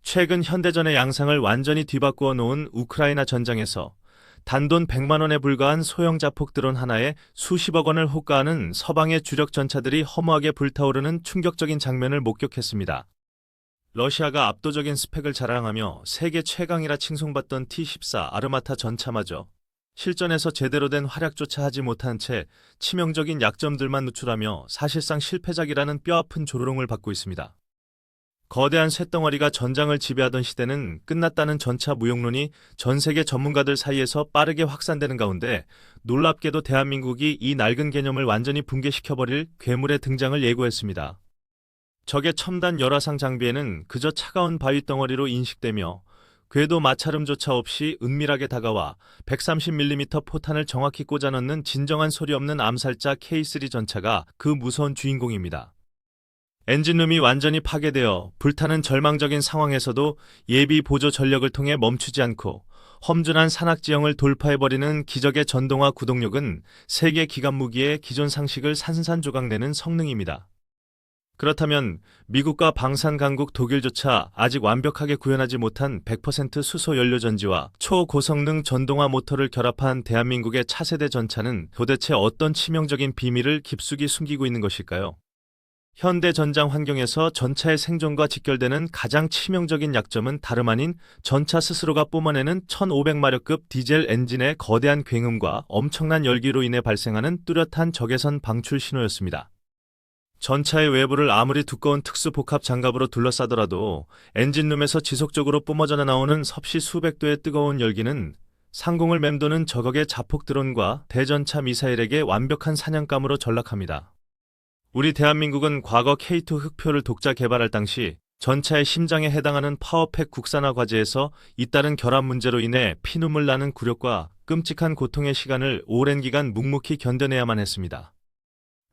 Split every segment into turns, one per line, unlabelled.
최근 현대전의 양상을 완전히 뒤바꾸어 놓은 우크라이나 전장에서 단돈 100만 원에 불과한 소형 자폭 드론 하나에 수십억 원을 호가하는 서방의 주력 전차들이 허무하게 불타오르는 충격적인 장면을 목격했습니다. 러시아가 압도적인 스펙을 자랑하며 세계 최강이라 칭송받던 T-14 아르마타 전차마저 실전에서 제대로 된 활약조차 하지 못한 채 치명적인 약점들만 누출하며 사실상 실패작이라는 뼈아픈 조롱을 받고 있습니다. 거대한 쇳덩어리가 전장을 지배하던 시대는 끝났다는 전차 무용론이 전 세계 전문가들 사이에서 빠르게 확산되는 가운데 놀랍게도 대한민국이 이 낡은 개념을 완전히 붕괴시켜버릴 괴물의 등장을 예고했습니다. 적의 첨단 열화상 장비에는 그저 차가운 바위덩어리로 인식되며 궤도 마찰음조차 없이 은밀하게 다가와 130mm 포탄을 정확히 꽂아넣는 진정한 소리 없는 암살자 K3 전차가 그 무서운 주인공입니다. 엔진룸이 완전히 파괴되어 불타는 절망적인 상황에서도 예비 보조 전력을 통해 멈추지 않고 험준한 산악지형을 돌파해버리는 기적의 전동화 구동력은 세계 기관 무기의 기존 상식을 산산조각내는 성능입니다. 그렇다면 미국과 방산 강국 독일조차 아직 완벽하게 구현하지 못한 100% 수소 연료 전지와 초고성능 전동화 모터를 결합한 대한민국의 차세대 전차는 도대체 어떤 치명적인 비밀을 깊숙이 숨기고 있는 것일까요? 현대 전장 환경에서 전차의 생존과 직결되는 가장 치명적인 약점은 다름 아닌 전차 스스로가 뿜어내는 1500마력급 디젤 엔진의 거대한 굉음과 엄청난 열기로 인해 발생하는 뚜렷한 적외선 방출 신호였습니다. 전차의 외부를 아무리 두꺼운 특수 복합 장갑으로 둘러싸더라도 엔진룸에서 지속적으로 뿜어져 나오는 섭씨 수백 도의 뜨거운 열기는 상공을 맴도는 저격의 자폭 드론과 대전차 미사일에게 완벽한 사냥감으로 전락합니다. 우리 대한민국은 과거 K2 흑표를 독자 개발할 당시 전차의 심장에 해당하는 파워팩 국산화 과제에서 잇따른 결함 문제로 인해 피눈물 나는 굴욕과 끔찍한 고통의 시간을 오랜 기간 묵묵히 견뎌내야만 했습니다.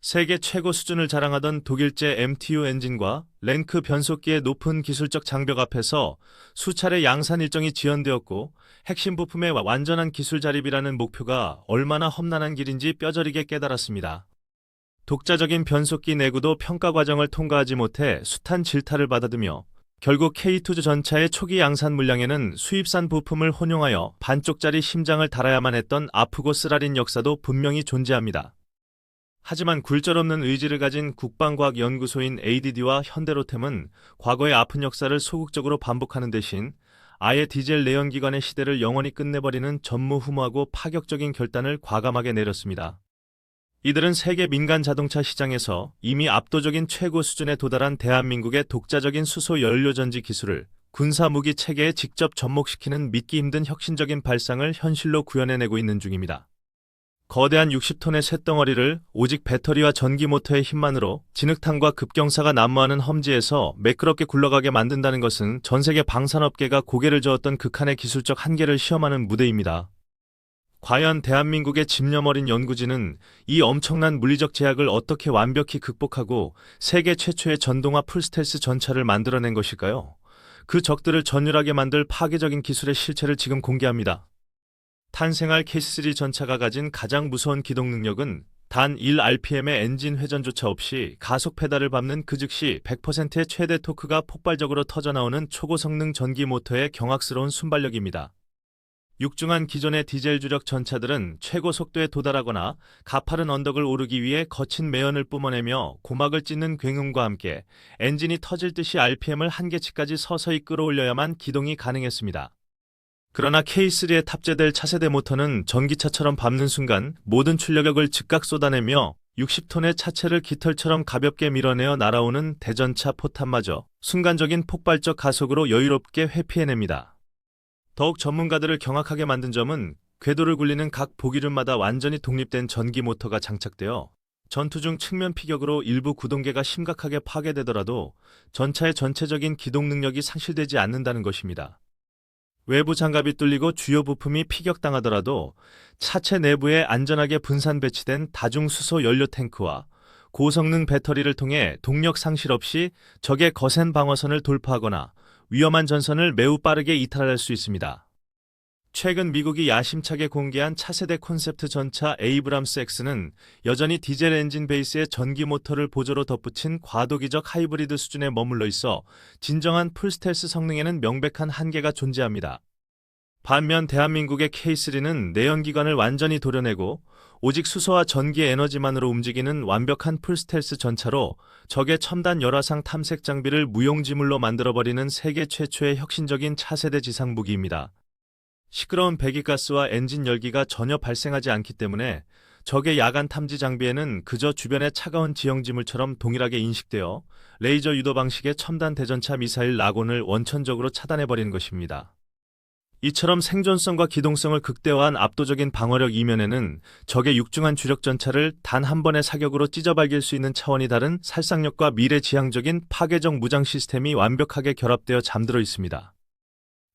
세계 최고 수준을 자랑하던 독일제 MTU 엔진과 랭크 변속기의 높은 기술적 장벽 앞에서 수차례 양산 일정이 지연되었고 핵심 부품의 완전한 기술 자립이라는 목표가 얼마나 험난한 길인지 뼈저리게 깨달았습니다. 독자적인 변속기 내구도 평가 과정을 통과하지 못해 숱한 질타를 받아들며 결국 K2 전차의 초기 양산 물량에는 수입산 부품을 혼용하여 반쪽짜리 심장을 달아야만 했던 아프고 쓰라린 역사도 분명히 존재합니다. 하지만 굴절없는 의지를 가진 국방과학연구소인 ADD와 현대로템은 과거의 아픈 역사를 소극적으로 반복하는 대신 아예 디젤 내연기관의 시대를 영원히 끝내버리는 전무후무하고 파격적인 결단을 과감하게 내렸습니다. 이들은 세계 민간 자동차 시장에서 이미 압도적인 최고 수준에 도달한 대한민국의 독자적인 수소 연료전지 기술을 군사무기 체계에 직접 접목시키는 믿기 힘든 혁신적인 발상을 현실로 구현해내고 있는 중입니다. 거대한 60톤의 쇳덩어리를 오직 배터리와 전기 모터의 힘만으로 진흙탕과 급경사가 난무하는 험지에서 매끄럽게 굴러가게 만든다는 것은 전 세계 방산업계가 고개를 저었던 극한의 기술적 한계를 시험하는 무대입니다. 과연 대한민국의 집념 어린 연구진은 이 엄청난 물리적 제약을 어떻게 완벽히 극복하고 세계 최초의 전동화 풀스텔스 전차를 만들어낸 것일까요? 그 적들을 전율하게 만들 파괴적인 기술의 실체를 지금 공개합니다. 탄생할 K3 전차가 가진 가장 무서운 기동 능력은 단 1rpm의 엔진 회전조차 없이 가속 페달을 밟는 그 즉시 100%의 최대 토크가 폭발적으로 터져나오는 초고성능 전기 모터의 경악스러운 순발력입니다. 육중한 기존의 디젤 주력 전차들은 최고 속도에 도달하거나 가파른 언덕을 오르기 위해 거친 매연을 뿜어내며 고막을 찢는 굉음과 함께 엔진이 터질 듯이 RPM을 한계치까지 서서히 끌어올려야만 기동이 가능했습니다. 그러나 K3에 탑재될 차세대 모터는 전기차처럼 밟는 순간 모든 출력을 즉각 쏟아내며 60톤의 차체를 깃털처럼 가볍게 밀어내어 날아오는 대전차 포탄마저 순간적인 폭발적 가속으로 여유롭게 회피해냅니다. 더욱 전문가들을 경악하게 만든 점은 궤도를 굴리는 각 보기륜마다 완전히 독립된 전기 모터가 장착되어 전투 중 측면 피격으로 일부 구동계가 심각하게 파괴되더라도 전차의 전체적인 기동 능력이 상실되지 않는다는 것입니다. 외부 장갑이 뚫리고 주요 부품이 피격당하더라도 차체 내부에 안전하게 분산 배치된 다중수소 연료 탱크와 고성능 배터리를 통해 동력 상실 없이 적의 거센 방어선을 돌파하거나 위험한 전선을 매우 빠르게 이탈할 수 있습니다. 최근 미국이 야심차게 공개한 차세대 콘셉트 전차 에이브람스 X는 여전히 디젤 엔진 베이스에 전기 모터를 보조로 덧붙인 과도기적 하이브리드 수준에 머물러 있어 진정한 풀스텔스 성능에는 명백한 한계가 존재합니다. 반면 대한민국의 K3는 내연기관을 완전히 도려내고 오직 수소와 전기 에너지만으로 움직이는 완벽한 풀스텔스 전차로 적의 첨단 열화상 탐색 장비를 무용지물로 만들어버리는 세계 최초의 혁신적인 차세대 지상 무기입니다. 시끄러운 배기가스와 엔진 열기가 전혀 발생하지 않기 때문에 적의 야간 탐지 장비에는 그저 주변의 차가운 지형지물처럼 동일하게 인식되어 레이저 유도 방식의 첨단 대전차 미사일 라곤을 원천적으로 차단해버리는 것입니다. 이처럼 생존성과 기동성을 극대화한 압도적인 방어력 이면에는 적의 육중한 주력 전차를 단 한 번의 사격으로 찢어발길 수 있는 차원이 다른 살상력과 미래지향적인 파괴적 무장 시스템이 완벽하게 결합되어 잠들어 있습니다.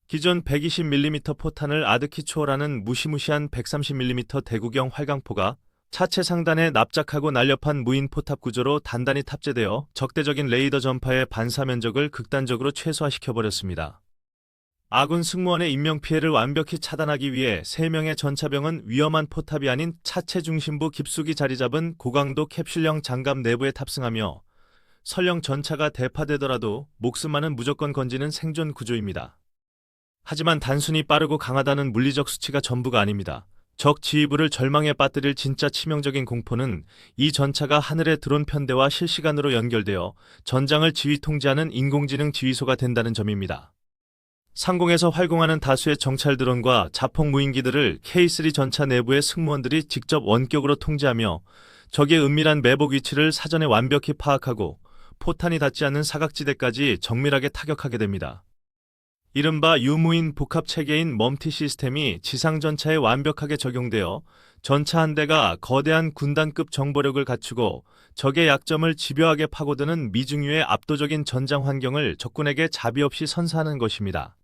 기존 120mm 포탄을 아득히 초월하는 무시무시한 130mm 대구경 활강포가 차체 상단에 납작하고 날렵한 무인 포탑 구조로 단단히 탑재되어 적대적인 레이더 전파의 반사 면적을 극단적으로 최소화시켜버렸습니다. 아군 승무원의 인명피해를 완벽히 차단하기 위해 3명의 전차병은 위험한 포탑이 아닌 차체 중심부 깊숙이 자리잡은 고강도 캡슐형 장갑 내부에 탑승하며 설령 전차가 대파되더라도 목숨만은 무조건 건지는 생존 구조입니다. 하지만 단순히 빠르고 강하다는 물리적 수치가 전부가 아닙니다. 적 지휘부를 절망에 빠뜨릴 진짜 치명적인 공포는 이 전차가 하늘의 드론 편대와 실시간으로 연결되어 전장을 지휘 통제하는 인공지능 지휘소가 된다는 점입니다. 상공에서 활공하는 다수의 정찰 드론과 자폭 무인기들을 K3 전차 내부의 승무원들이 직접 원격으로 통제하며 적의 은밀한 매복 위치를 사전에 완벽히 파악하고 포탄이 닿지 않는 사각지대까지 정밀하게 타격하게 됩니다. 이른바 유무인 복합 체계인 멈티 시스템이 지상 전차에 완벽하게 적용되어 전차 한 대가 거대한 군단급 정보력을 갖추고 적의 약점을 집요하게 파고드는 미중유의 압도적인 전장 환경을 적군에게 자비 없이 선사하는 것입니다.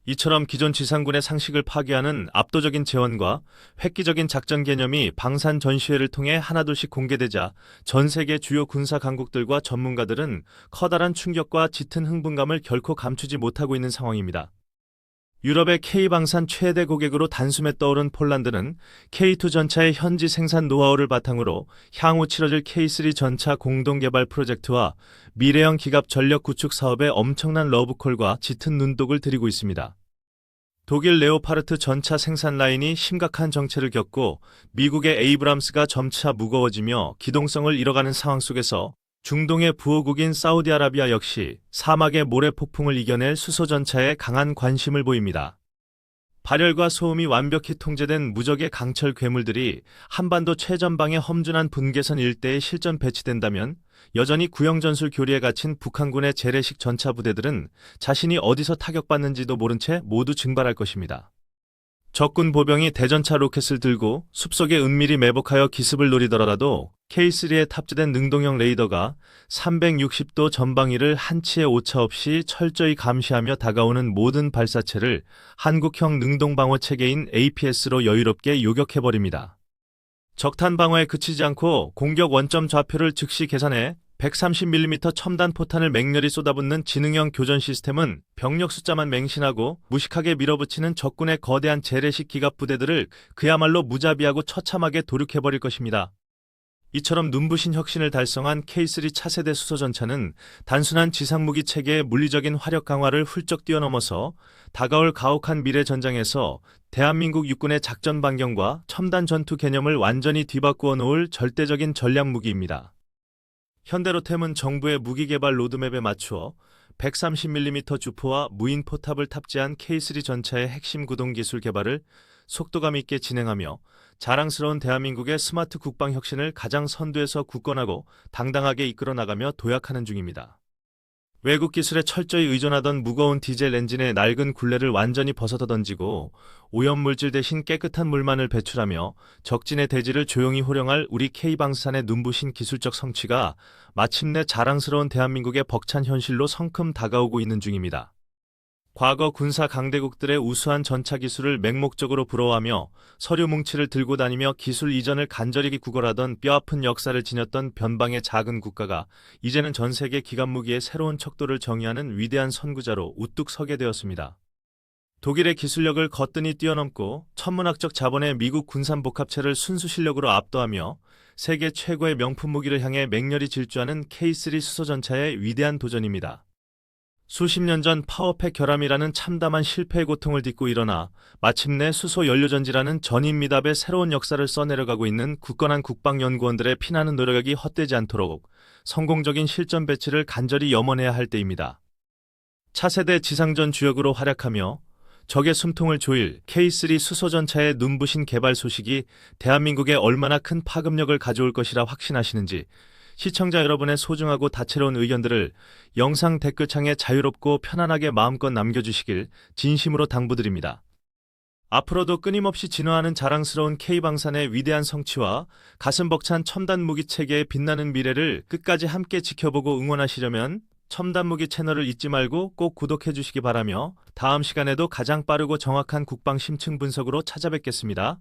이처럼 기존 지상군의 상식을 파괴하는 압도적인 재원과 획기적인 작전 개념이 방산 전시회를 통해 하나둘씩 공개되자 전 세계 주요 군사 강국들과 전문가들은 커다란 충격과 짙은 흥분감을 결코 감추지 못하고 있는 상황입니다. 유럽의 K방산 최대 고객으로 단숨에 떠오른 폴란드는 K2 전차의 현지 생산 노하우를 바탕으로 향후 치러질 K3 전차 공동개발 프로젝트와 미래형 기갑 전력 구축 사업에 엄청난 러브콜과 짙은 눈독을 들이고 있습니다. 독일 레오파르트 전차 생산 라인이 심각한 정체를 겪고 미국의 에이브람스가 점차 무거워지며 기동성을 잃어가는 상황 속에서 중동의 부호국인 사우디아라비아 역시 사막의 모래폭풍을 이겨낼 수소전차에 강한 관심을 보입니다. 발열과 소음이 완벽히 통제된 무적의 강철 괴물들이 한반도 최전방의 험준한 분계선 일대에 실전 배치된다면 여전히 구형전술 교리에 갇힌 북한군의 재래식 전차 부대들은 자신이 어디서 타격받는지도 모른 채 모두 증발할 것입니다. 적군 보병이 대전차 로켓을 들고 숲속에 은밀히 매복하여 기습을 노리더라도 K3에 탑재된 능동형 레이더가 360도 전방위를 한치의 오차 없이 철저히 감시하며 다가오는 모든 발사체를 한국형 능동방어 체계인 APS로 여유롭게 요격해버립니다. 적탄 방어에 그치지 않고 공격 원점 좌표를 즉시 계산해 130mm 첨단 포탄을 맹렬히 쏟아붓는 지능형 교전 시스템은 병력 숫자만 맹신하고 무식하게 밀어붙이는 적군의 거대한 재래식 기갑 부대들을 그야말로 무자비하고 처참하게 도륙해버릴 것입니다. 이처럼 눈부신 혁신을 달성한 K3 차세대 수소전차는 단순한 지상무기 체계의 물리적인 화력 강화를 훌쩍 뛰어넘어서 다가올 가혹한 미래 전장에서 대한민국 육군의 작전 반경과 첨단 전투 개념을 완전히 뒤바꾸어 놓을 절대적인 전략 무기입니다. 현대로템은 정부의 무기개발 로드맵에 맞추어 130mm 주포와 무인 포탑을 탑재한 K3 전차의 핵심 구동 기술 개발을 속도감 있게 진행하며 자랑스러운 대한민국의 스마트 국방 혁신을 가장 선두에서 굳건하고 당당하게 이끌어 나가며 도약하는 중입니다. 외국 기술에 철저히 의존하던 무거운 디젤 엔진의 낡은 굴레를 완전히 벗어다 던지고 오염물질 대신 깨끗한 물만을 배출하며 적진의 대지를 조용히 호령할 우리 K방산의 눈부신 기술적 성취가 마침내 자랑스러운 대한민국의 벅찬 현실로 성큼 다가오고 있는 중입니다. 과거 군사 강대국들의 우수한 전차 기술을 맹목적으로 부러워하며 서류 뭉치를 들고 다니며 기술 이전을 간절히 구걸하던 뼈아픈 역사를 지녔던 변방의 작은 국가가 이제는 전 세계 기갑무기의 새로운 척도를 정의하는 위대한 선구자로 우뚝 서게 되었습니다. 독일의 기술력을 거뜬히 뛰어넘고 천문학적 자본의 미국 군산복합체를 순수 실력으로 압도하며 세계 최고의 명품 무기를 향해 맹렬히 질주하는 K3 수소전차의 위대한 도전입니다. 수십 년 전 파워팩 결함이라는 참담한 실패의 고통을 딛고 일어나 마침내 수소 연료전지라는 전인미답의 새로운 역사를 써내려가고 있는 굳건한 국방연구원들의 피나는 노력이 헛되지 않도록 성공적인 실전 배치를 간절히 염원해야 할 때입니다. 차세대 지상전 주역으로 활약하며 적의 숨통을 조일 K3 수소전차의 눈부신 개발 소식이 대한민국에 얼마나 큰 파급력을 가져올 것이라 확신하시는지 시청자 여러분의 소중하고 다채로운 의견들을 영상 댓글창에 자유롭고 편안하게 마음껏 남겨주시길 진심으로 당부드립니다. 앞으로도 끊임없이 진화하는 자랑스러운 K방산의 위대한 성취와 가슴 벅찬 첨단 무기 체계의 빛나는 미래를 끝까지 함께 지켜보고 응원하시려면 첨단 무기 채널을 잊지 말고 꼭 구독해 주시기 바라며 다음 시간에도 가장 빠르고 정확한 국방 심층 분석으로 찾아뵙겠습니다.